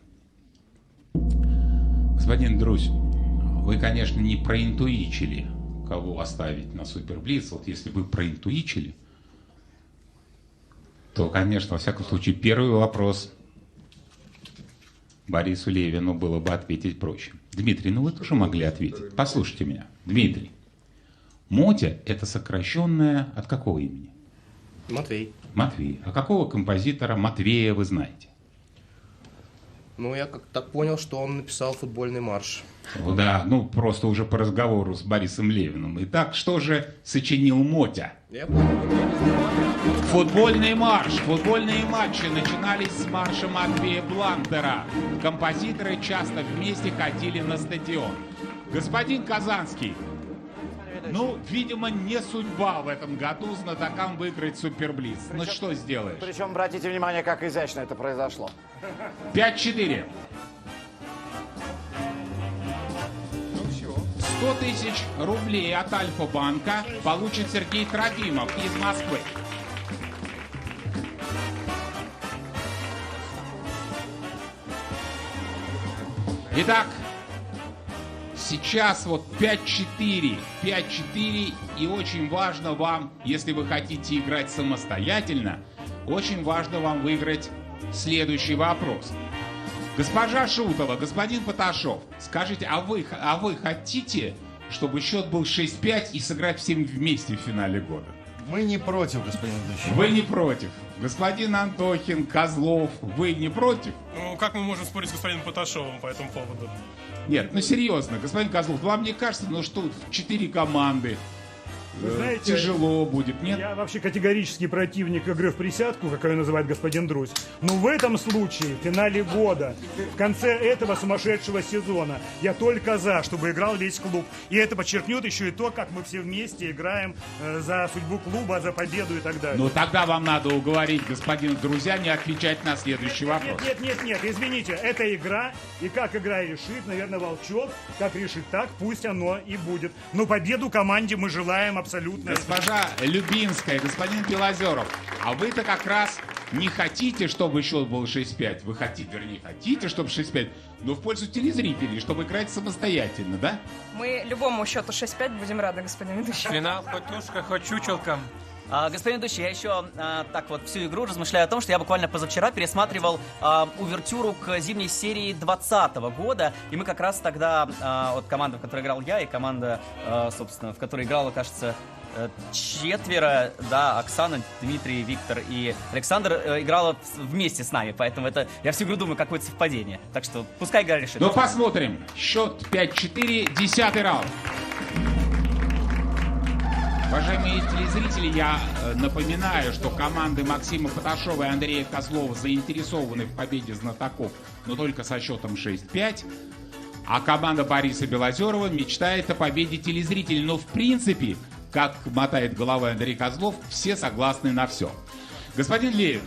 Господин Друзь, вы, конечно, не проинтуичили, кого оставить на Суперблиц. Вот если бы проинтуичили, то, конечно, во всяком случае, первый вопрос Борису Левину было бы ответить проще. Дмитрий, ну вы тоже могли ответить. Послушайте меня. Дмитрий, Мотя – это сокращенное от какого имени? Матвей. Матвей. А какого композитора Матвея вы знаете? Ну, я как так понял, что он написал футбольный марш. Да, ну просто уже по разговору с Борисом Левиным. Итак, что же сочинил Мотя? Я понял. Футбольный марш. Футбольные матчи начинались с марша Матвея Блантера. Композиторы часто вместе ходили на стадион. Господин Казанский, ну, видимо, не судьба в этом году знатокам выиграть Суперблиц. Ну что сделаешь? Причем, обратите внимание, как изящно это произошло. 5-4. 100 тысяч рублей от Альфа-банка получит Сергей Трофимов из Москвы. Итак, сейчас вот 5-4. 5-4. И очень важно вам, если вы хотите играть самостоятельно, очень важно вам выиграть следующий вопрос. Госпожа Шутова, господин Поташов, скажите, а вы хотите, чтобы счет был 6-5 и сыграть всем вместе в финале года? Мы не против, господин ведущий. Вы не против. Господин Антохин, Козлов, вы не против? Ну, как мы можем спорить с господином Поташовым по этому поводу? Нет, ну серьезно, господин Козлов, вам не кажется, ну что, 4 команды, Вы знаете, тяжело будет, нет? Я вообще категорический противник игры в присядку, как ее называет господин Друзь. Но в этом случае, в финале года, в конце этого сумасшедшего сезона, я только за, чтобы играл весь клуб. И это подчеркнет еще и то, как мы все вместе играем за судьбу клуба, за победу и так далее. Ну тогда вам надо уговорить господина Друзья не отвечать на следующий вопрос. Нет, извините, это игра, и как игра решит, наверное, Волчок, как решит так, пусть оно и будет. Но победу команде мы желаем абсолютно. Госпожа Любинская, господин Белозеров, а вы-то как раз не хотите, чтобы счет был 6-5. Вы хотите, чтобы 6-5, но в пользу телезрителей, чтобы играть самостоятельно, да? Мы любому счету 6-5 будем рады, господин ведущий. Финал хоть ушко, хоть чучелком. Господин ведущий, я еще так вот всю игру размышляю о том, что я буквально позавчера пересматривал увертюру к зимней серии 2020 года, и мы как раз тогда, вот команда, в которой играл я, и команда, собственно, в которой играла, кажется, 4, да, Оксана, Дмитрий, Виктор и Александр играла вместе с нами, поэтому это, я всю игру думаю, какое-то совпадение. Так что пускай игра решит. Ну посмотрим. Счет 5-4, 10-й раунд. Уважаемые телезрители, я напоминаю, что команды Максима Поташова и Андрея Козлова заинтересованы в победе знатоков, но только со счетом 6-5. А команда Бориса Белозерова мечтает о победе телезрителей. Но в принципе, как мотает головой Андрей Козлов, все согласны на все. Господин Левин,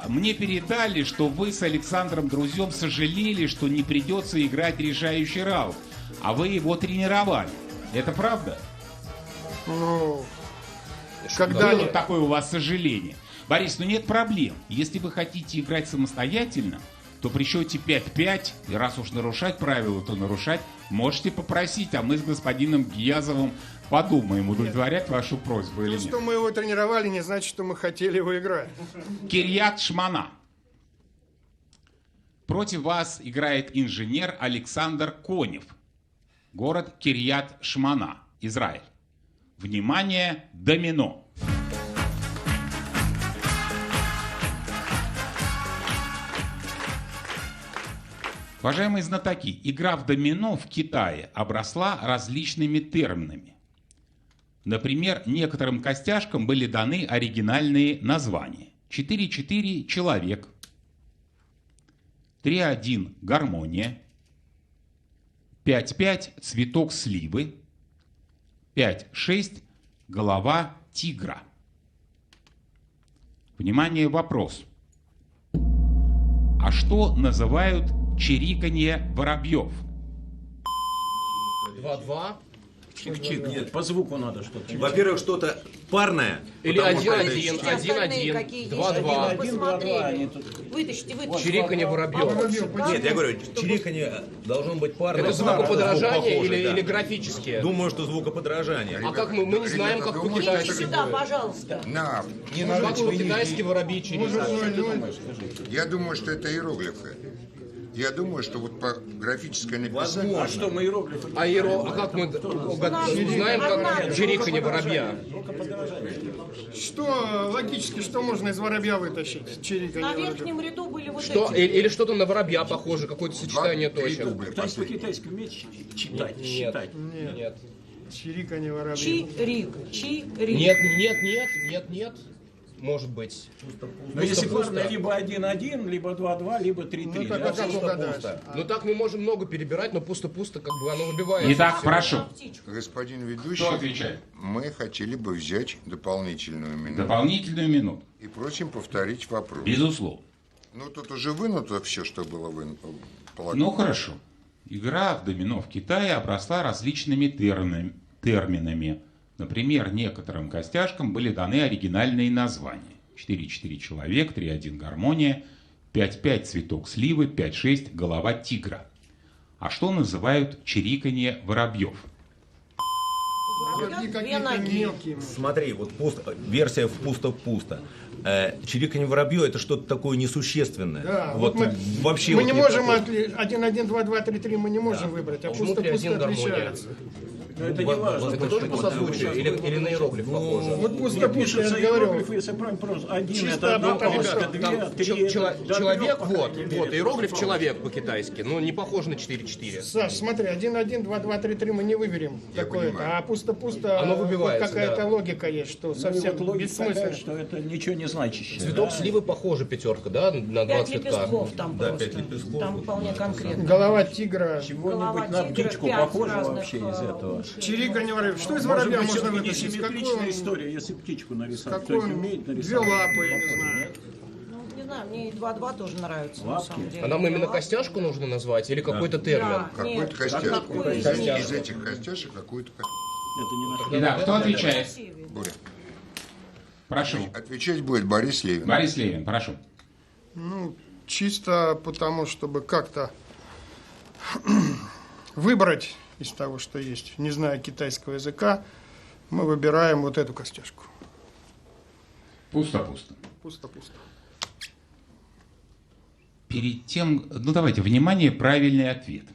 мне передали, что вы с Александром Друзьем сожалели, что не придется играть решающий раунд. а вы его тренировали. Это правда? Ну, когда... Было такое у вас сожаление. Борис, ну нет проблем. Если вы хотите играть самостоятельно, то при счете 5-5, и раз уж нарушать правила, то нарушать, можете попросить, а мы с господином Гиязовым подумаем, удовлетворять вашу просьбу или То, нет. что мы его тренировали, не значит, что мы хотели его играть. Кирьят Шмана. Против вас играет инженер Александр Конев. Город Кирьят Шмана, Израиль. Внимание, домино. Уважаемые знатоки, игра в домино в Китае обросла различными терминами. Например, некоторым костяшкам были даны оригинальные названия. 4-4 человек, 3-1 гармония, 5-5 цветок сливы, 5-6 голова тигра. Внимание, вопрос. А что называют чириканье воробьев? 2-2. Чик-чик. Нет, по звуку надо что-то. Во-первых, что-то парное. Или 1-1, 1-1, 2-2. Вытащите. Чириканье воробьев. Нет, я говорю, чириканье должно быть парное. Это звукоподражание или графические? Думаю, что звукоподражание. А как мы не знаем, как по-китайски. Сюда, пожалуйста. Как по-китайски воробей чирикают? Я думаю, что это иероглифы. Я думаю, что вот по графическое написание... А что мы иероглифы? А как мы знаем, как чириканье воробья? Что логически, что можно из воробья вытащить? Чириканье На воробья. верхнем ряду были вот Что, эти. или что-то на воробья похоже, какое-то сочетание точно. По-китайски умеете читать? Считать? Нет. Чириканье воробья. Чирик. Нет. Может быть. Но если парное либо 1-1, либо 2-2, либо 3-3. Ну так мы можем много перебирать, но пусто-пусто, как бы оно выбивается. Итак, прошу. Господин ведущий, Кто отвечает? мы хотели бы взять дополнительную минуту. Дополнительную минуту. И просим повторить вопрос. Безусловно. Ну, тут уже вынуто все, что было вынуто. Ну хорошо. Игра в домино в Китае обросла различными терминами. Например, некоторым костяшкам были даны оригинальные названия. 4-4 человек, 3-1 гармония, 5-5 цветок сливы, 5-6 голова тигра. А что называют чириканье воробьев? Смотри, вот версия в пусто-пусто. Чириканье воробьев — это что-то такое несущественное. Да, вот мы вообще не можем 1-1, 2-2, 3-3 мы не можем выбрать, а Почему пусто отличается. Но это не важно. Это тоже по созвучию или на иероглиф похоже? Вот Нет, пишется иероглиф, если правильно просто. Один это одна полоска, две, три. Человек, вот, иероглиф человек по-китайски, но не похож на 4-4. Саш, смотри, 1-1, 2-2, 3-3 мы не выберем такое-то, а пусто-пусто Оно выбивается, какая-то да. логика есть, что совсем бессмысленно. Такая, что это ничего не значащее. Цветок сливы похоже пятерка, да, на 2 5 цветка? лепестков там Да, просто. 5 лепестков. Там вполне конкретно. Голова тигра. Чего-нибудь на Голова тигра, птичку 5 похоже разных, вообще из этого. Чириканье воробьев. Что из Может воробья быть, можно все-таки вытащить? несимметричная история, если птичку нарисовать. Какой Кто-нибудь он? умеет Две нарисовать? лапы, я не знаю. Ну, не знаю, мне и 2-2 тоже нравится, на самом деле. А нам именно костяшку нужно назвать или какой-то термин? Какой-то костяшек. какой Из этих костяшек какой-то костяшек. Итак, кто отвечает? Боря. Прошу. Отвечать будет Борис Левин. Борис Левин, прошу. Ну, чисто потому, чтобы как-то выбрать из того, что есть, не зная китайского языка, мы выбираем вот эту костяшку. Пусто-пусто. Пусто-пусто. Перед тем, ну давайте, внимание, правильный ответ.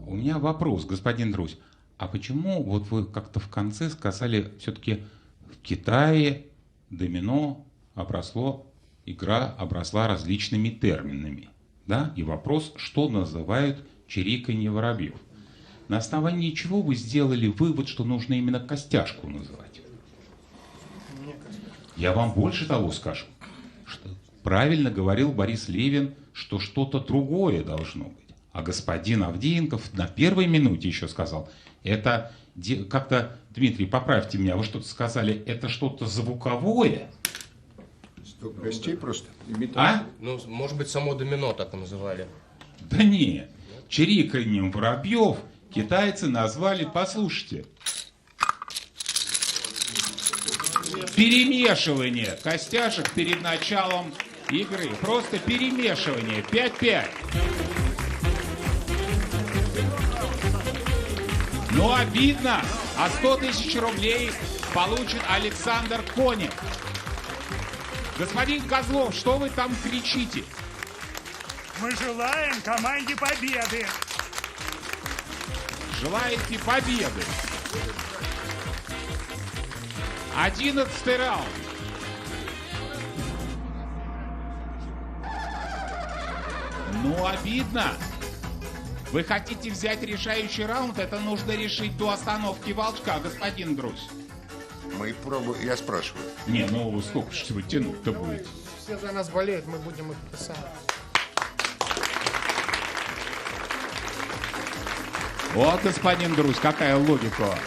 У меня вопрос, господин Друзь. А почему вот вы как-то в конце сказали, все-таки в Китае домино игра обросла различными терминами, да? И вопрос, что называют чириканье воробьев. На основании чего вы сделали вывод, что нужно именно костяшку называть? Я вам больше того скажу, что правильно говорил Борис Левин, что что-то другое должно быть. А господин Авдеенков на первой минуте еще сказал, это как-то, Дмитрий, поправьте меня, вы что-то сказали, это что-то звуковое? Столько гостей просто. А? Ну, может быть, само домино так и называли. Да не, чириканьем воробьев китайцы назвали, послушайте, перемешивание костяшек перед началом игры. Просто перемешивание. 5-5. Ну, обидно. А 100 тысяч рублей получит Александр Конев. Господин Козлов, что вы там кричите? Мы желаем команде победы. Желаете победы? 11-й раунд. Ну, обидно. Вы хотите взять решающий раунд? Это нужно решить до остановки волчка, господин Друзь. Мы пробуем, я спрашиваю. Не, ну сколько же вы тянуть-то будете? Все за нас болеют, мы будем их писать. Вот, господин Друзь, какая логика.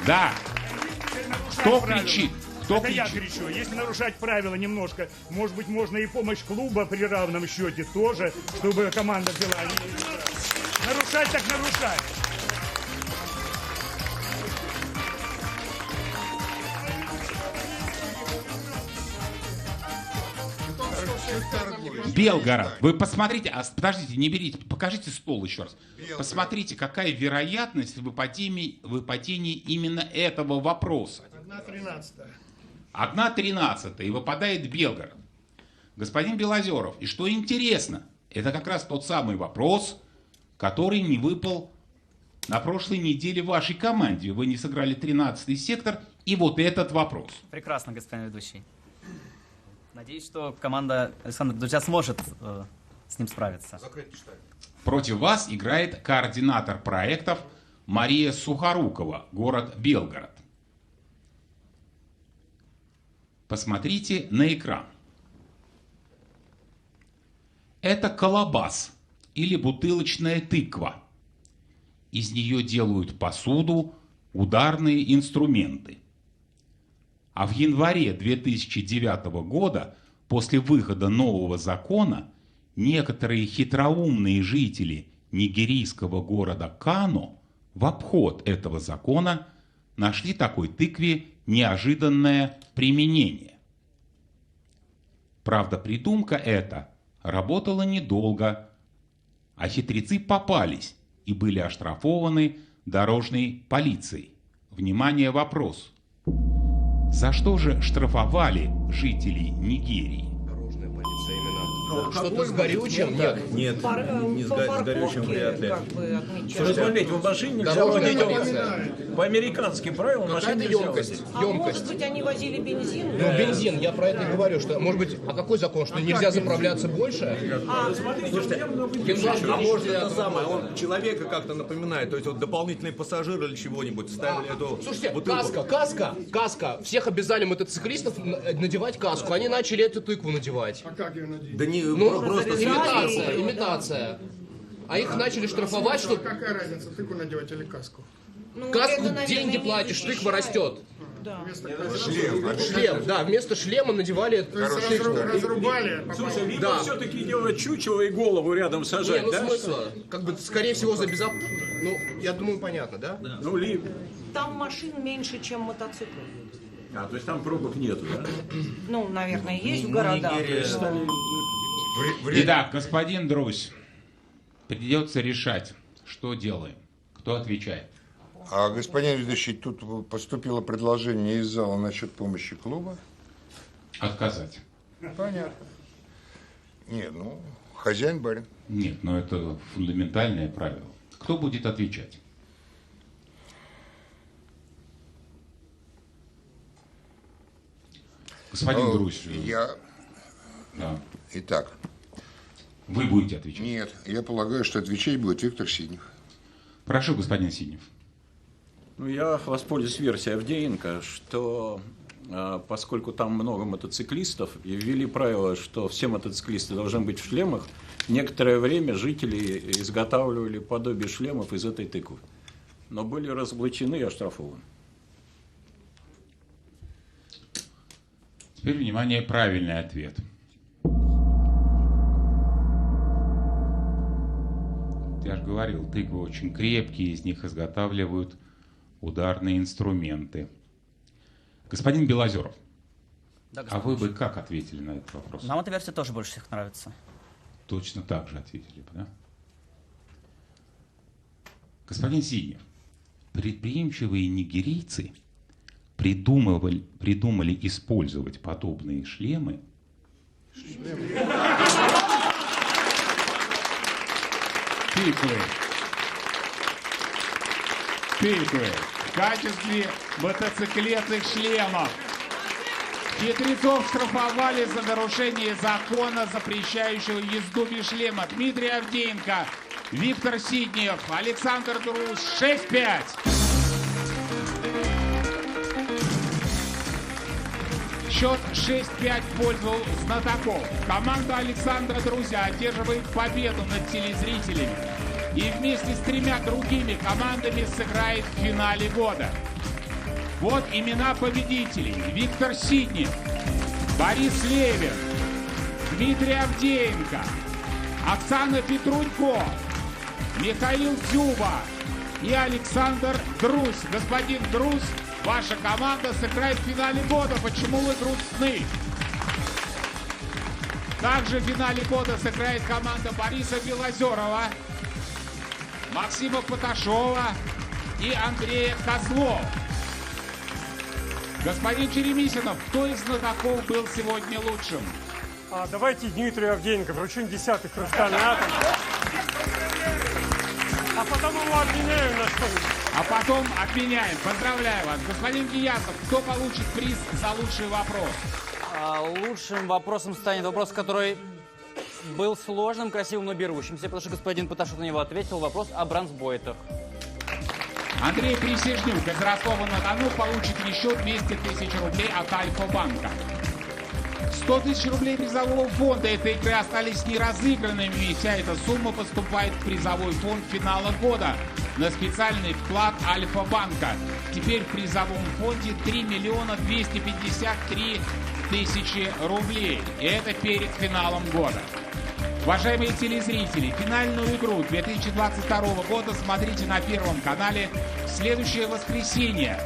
Да. Кто кричит? Кто Это я кричит? кричу. Если нарушать правила немножко, может быть, можно и помощь клуба при равном счете тоже, чтобы команда взяла. Нарушать так нарушать. Белгород. Вы посмотрите, подождите, не берите, покажите стол еще раз. Посмотрите, какая вероятность выпадения именно этого вопроса. 1/13. 1/13, и выпадает Белгород. Господин Белозеров, и что интересно, это как раз тот самый вопрос, который не выпал на прошлой неделе вашей команде. Вы не сыграли 13-й сектор, и вот этот вопрос. Прекрасно, господин ведущий. Надеюсь, что команда Александра Дудя сможет с ним справиться. Против вас играет координатор проектов Мария Сухорукова, город Белгород. Посмотрите на экран. Это колобас или бутылочная тыква. Из нее делают посуду, ударные инструменты. А в январе 2009 года, после выхода нового закона, некоторые хитроумные жители нигерийского города Кано в обход этого закона нашли такой тыкве неожиданное применение. Правда, придумка эта работала недолго, а хитрецы попались и были оштрафованы дорожной полицией. Внимание, вопрос. За что же штрафовали жителей Нигерии? Дорожная полиция именно. Что-то с горючим? Нет. Нет, не с горючим вряд ли. Слушайте, смотрите, в машине нельзя водить. По американским правилам машина Какая-то нельзя емкость. водить. Может быть, они возили бензин? Ну, бензин, я про это и говорю, что, может быть, а какой закон, что нельзя заправляться больше? Слушайте, а может это самое, он человека как-то напоминает, то есть вот дополнительный пассажир или чего-нибудь ставили эту Слушайте, бутылку. каска. Всех обязали мотоциклистов надевать каску. Они начали эту тыкву надевать. А как ее надеть? Да не, Ну, просто имитация. А их начали штрафовать, что Какая разница, тыкву надевать или каску? Ну, каску это, наверное, деньги не платишь, тыква защищает. растет. Да. Шлем, да, вместо шлема надевали тыкву. Разрубали. Слушай, видно, Да. все-таки делать чучело и голову рядом Не, сажать, ну да? смысла. Как бы, скорее всего, за безопасность. Ну, я думаю, понятно, да? Ну, Там машин меньше, чем мотоциклов. А, то есть там пробок нету, да? Ну, наверное, есть в городах. Итак, господин Друзь, придется решать, что делаем, кто отвечает. А, господин ведущий, тут поступило предложение из зала насчет помощи клуба. Отказать. Понятно. Нет, ну, хозяин барин. Нет, но это фундаментальное правило. Кто будет отвечать? Господин Друзь. Я... Да. Итак. Вы будете отвечать? Нет, я полагаю, что отвечать будет Виктор Сиднев. Прошу, господин Сиднев. Ну, я воспользуюсь версией Авдеенко, что поскольку там много мотоциклистов, и ввели правило, что все мотоциклисты должны быть в шлемах, некоторое время жители изготавливали подобие шлемов из этой тыквы. Но были разоблачены и оштрафованы. Теперь, внимание, правильный ответ. Я же говорил, тыквы очень крепкие, из них изготавливают ударные инструменты. Господин Белозеров, Да, а вы бы как ответили на этот вопрос? Нам эта версия тоже больше всех нравится. Точно так же ответили бы, да? Господин Сиднев, предприимчивые нигерийцы придумали использовать подобные шлемы. Тыквы в качестве мотоциклетных шлемов. Хитрецов штрафовали за нарушение закона, запрещающего езду без шлема. Дмитрий Авдеенко, Виктор Сиднев, Александр Друз. 6-5. Счет 6-5 в пользу знатоков. Команда Александра Друзя одерживает победу над телезрителями. И вместе с 3 другими командами сыграет в финале года. Вот имена победителей. Виктор Сиднев, Борис Левин, Дмитрий Авдеенко, Оксана Петрунько, Михаил Дзюба и Александр Друз. Господин Друз, ваша команда сыграет в финале года. Почему вы грустны? Также в финале года сыграет команда Бориса Белозерова, Максима Поташова и Андрея Козлова. Господин Черемисинов, кто из знатоков был сегодня лучшим? Давайте Дмитрию Авдеенко вручим 10-й хрустальный атом. А потом его обменяем на что-нибудь. А потом обменяем. Поздравляю вас. Господин Гиясов, кто получит приз за лучший вопрос? Лучшим вопросом станет вопрос, который был сложным, красивым, но берущимся, потому что господин Поташов на него ответил. Вопрос о бронзбойтах. Андрей Присяжнюк из Ростова-на-Дону получит еще 200 тысяч рублей от Альфа-банка. 100 тысяч рублей призового фонда этой игры остались неразыгранными, и вся эта сумма поступает в призовой фонд финала года на специальный вклад Альфа-банка. Теперь в призовом фонде 3 миллиона 253 тысячи рублей. И это перед финалом года. Уважаемые телезрители, финальную игру 2022 года смотрите на Первом канале в следующее воскресенье,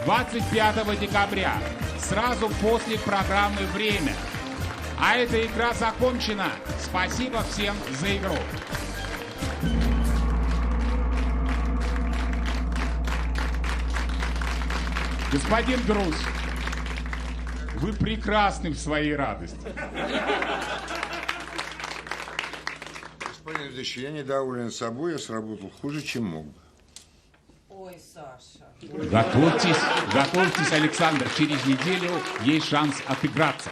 25 декабря, сразу после программы «Время». А эта игра закончена. Спасибо всем за игру. Господин Друз, вы прекрасны в своей радости. Господин ведущий, я недоволен собой, я сработал хуже, чем мог бы. Ой, Саша. Готовьтесь, Александр, через неделю есть шанс отыграться.